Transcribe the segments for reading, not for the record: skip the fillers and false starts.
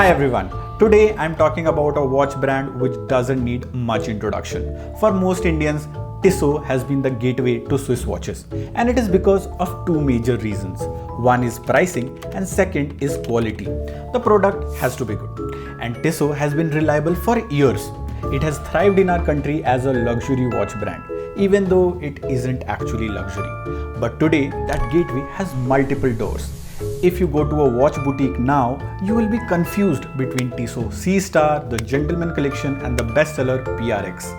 Hi everyone, today I'm talking about a watch brand which doesn't need much introduction. For most Indians, Tissot has been the gateway to Swiss watches, and it is because of two major reasons. One is pricing and second is quality. The product has to be good, and Tissot has been reliable for years. It has thrived in our country as a luxury watch brand, even though it isn't actually luxury. But today, that gateway has multiple doors. If you go to a watch boutique now, you will be confused between Tissot C-Star, the Gentleman Collection and the bestseller PRX.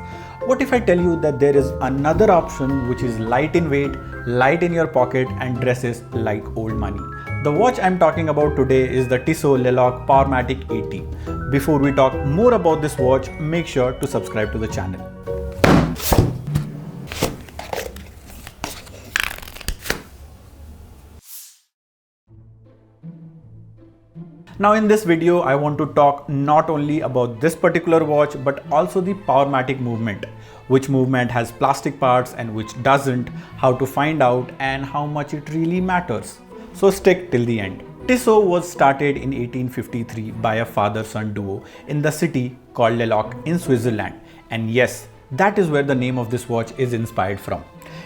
What if I tell you that there is another option which is light in weight, light in your pocket and dresses like old money? The watch I'm talking about today is the Tissot Le Locle Powermatic 80. Before we talk more about this watch, make sure to subscribe to the channel. Now in this video, I want to talk not only about this particular watch but also the Powermatic movement. Which movement has plastic parts and which doesn't, how to find out and how much it really matters. So stick till the end. Tissot was started in 1853 by a father-son duo in the city called Le Locle in Switzerland. And yes, that is where the name of this watch is inspired from.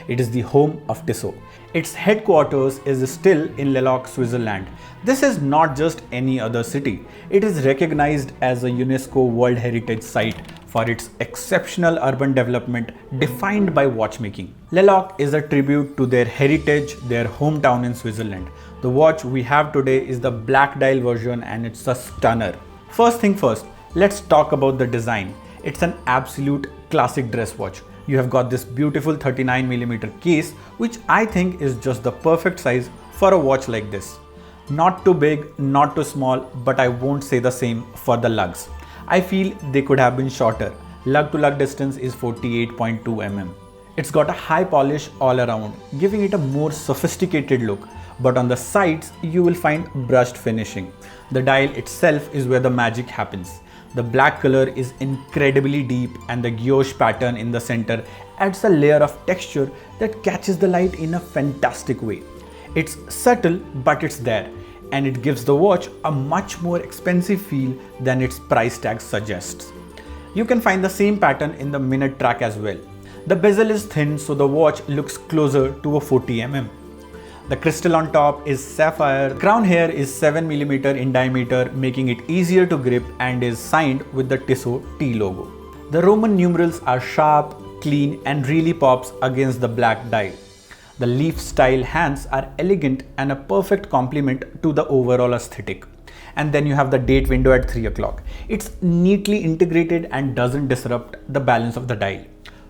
It is the home of Tissot. Its headquarters is still in Le Locle, Switzerland. This is not just any other city. It is recognized as a UNESCO World Heritage Site for its exceptional urban development defined by watchmaking. Le Locle is a tribute to their heritage, their hometown in Switzerland. The watch we have today is the black dial version and it's a stunner. First thing first, let's talk about the design. It's an absolute classic dress watch. You have got this beautiful 39mm case, which I think is just the perfect size for a watch like this. Not too big, not too small, but I won't say the same for the lugs. I feel they could have been shorter. Lug to lug distance is 48.2 mm. It's got a high polish all around, giving it a more sophisticated look. But on the sides, you will find brushed finishing. The dial itself is where the magic happens. The black color is incredibly deep and the guilloché pattern in the center adds a layer of texture that catches the light in a fantastic way. It's subtle, but it's there, and it gives the watch a much more expensive feel than its price tag suggests. You can find the same pattern in the minute track as well. The bezel is thin, so the watch looks closer to a 40 mm. The crystal on top is sapphire. Crown here is 7mm in diameter, making it easier to grip and is signed with the Tissot T logo. The Roman numerals are sharp, clean and really pops against the black dial. The leaf style hands are elegant and a perfect complement to the overall aesthetic. And then you have the date window at 3 o'clock. It's neatly integrated and doesn't disrupt the balance of the dial.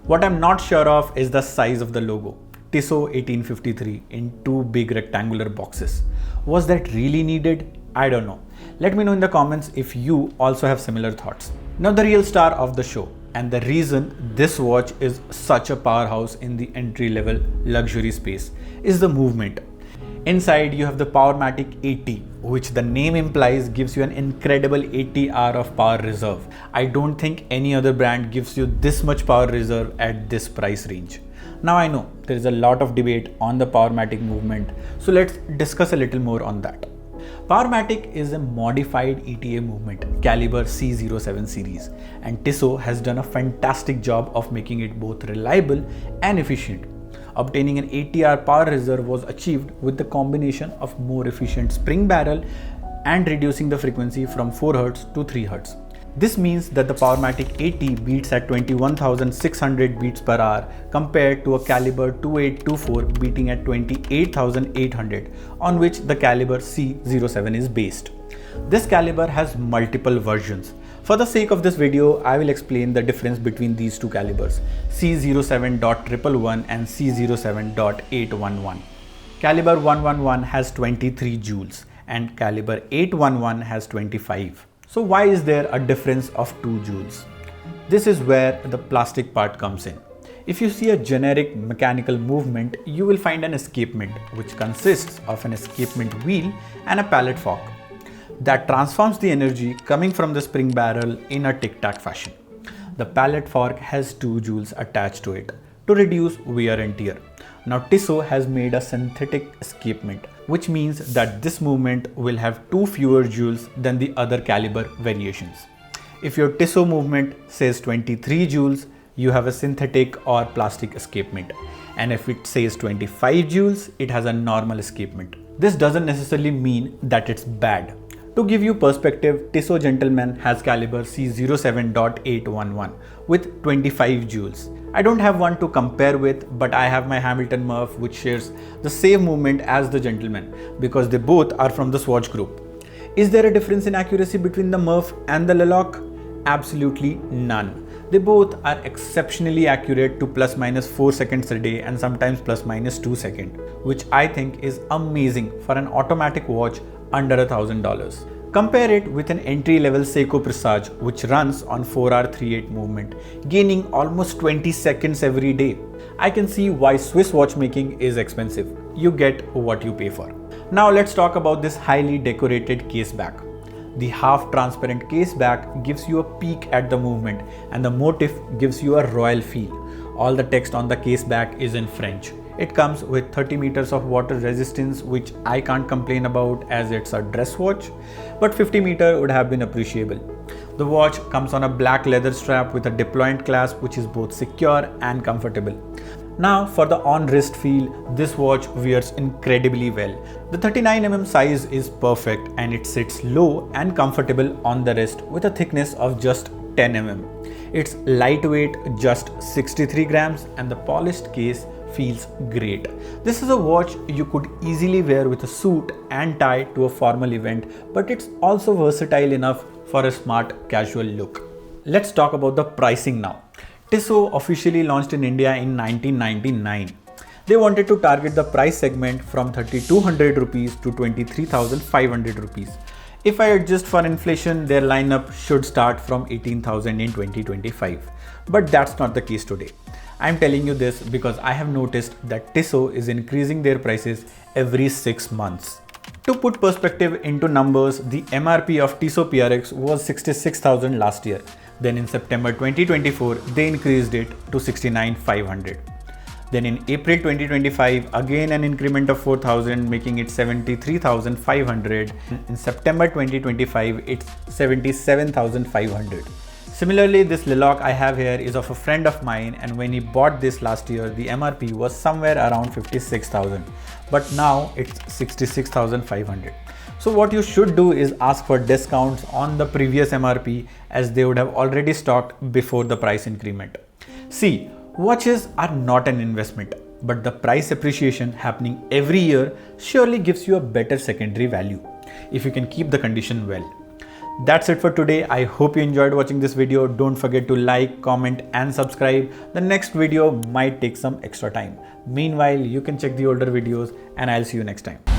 What I'm not sure of is the size of the logo. Tissot 1853 in two big rectangular boxes. Was that really needed? I don't know. Let me know in the comments if you also have similar thoughts. Now the real star of the show and the reason this watch is such a powerhouse in the entry-level luxury space is the movement. Inside you have the Powermatic 80, which the name implies gives you an incredible 80 hour of power reserve. I don't think any other brand gives you this much power reserve at this price range. Now I know there is a lot of debate on the Powermatic movement, so let's discuss a little more on that. Powermatic is a modified ETA movement, caliber C07 series, and Tissot has done a fantastic job of making it both reliable and efficient. Obtaining an 80-hour power reserve was achieved with the combination of more efficient spring barrel and reducing the frequency from 4 Hz to 3 Hz. This means that the Powermatic 80 beats at 21,600 beats per hour compared to a caliber 2824 beating at 28,800, on which the caliber C07 is based. This caliber has multiple versions. For the sake of this video, I will explain the difference between these two calibers, C07.111 and C07.811. Caliber 111 has 23 joules and caliber 811 has 25. So why is there a difference of 2 joules? This is where the plastic part comes in. If you see a generic mechanical movement, you will find an escapement, which consists of an escapement wheel and a pallet fork that transforms the energy coming from the spring barrel in a tic-tac fashion. The pallet fork has 2 joules attached to it to reduce wear and tear. Now Tissot has made a synthetic escapement which means that this movement will have 2 fewer joules than the other caliber variations. If your Tissot movement says 23 joules, you have a synthetic or plastic escapement. And if it says 25 joules, it has a normal escapement. This doesn't necessarily mean that it's bad. To give you perspective, Tissot Gentleman has caliber C07.811 with 25 joules. I don't have one to compare with, but I have my Hamilton Murph which shares the same movement as the Gentleman because they both are from the Swatch group. Is there a difference in accuracy between the Murph and the Le Locle? Absolutely none. They both are exceptionally accurate to plus minus 4 seconds a day and sometimes plus minus 2 seconds, which I think is amazing for an automatic watch under $1,000. Compare it with an entry-level Seiko Presage which runs on 4-hour 3/8 movement, gaining almost 20 seconds every day. I can see why Swiss watchmaking is expensive. You get what you pay for. Now let's talk about this highly decorated caseback. The half-transparent caseback gives you a peek at the movement and the motif gives you a royal feel. All the text on the caseback is in French. It comes with 30 meters of water resistance, which I can't complain about as it's a dress watch, but 50 meter would have been appreciable. The watch comes on a black leather strap with a deployant clasp which is both secure and comfortable. Now for the on-wrist feel, this watch wears incredibly well. The 39mm size is perfect and it sits low and comfortable on the wrist with a thickness of just 10mm. It's lightweight, just 63 grams, and the polished case feels great. This is a watch you could easily wear with a suit and tie to a formal event, but it's also versatile enough for a smart casual look. Let's talk about the pricing now. Tissot officially launched in India in 1999. They wanted to target the price segment from 3,200 rupees to 23,500 rupees. If I adjust for inflation, their lineup should start from 18,000 in 2025. But that's not the case today. I'm telling you this because I have noticed that Tissot is increasing their prices every 6 months. To put perspective into numbers, the MRP of Tissot PRX was 66,000 last year. Then in September 2024, they increased it to 69,500. Then in April 2025, again an increment of 4,000, making it 73,500. In September 2025, it's 77,500. Similarly, this Le Locle I have here is of a friend of mine, and when he bought this last year, the MRP was somewhere around 56,000, but now it's 66,500. So what you should do is ask for discounts on the previous MRP as they would have already stocked before the price increment. See, watches are not an investment, but the price appreciation happening every year surely gives you a better secondary value if you can keep the condition well. That's it for today. I hope you enjoyed watching this video. Don't forget to like, comment and subscribe. The next video might take some extra time. Meanwhile, you can check the older videos and I'll see you next time.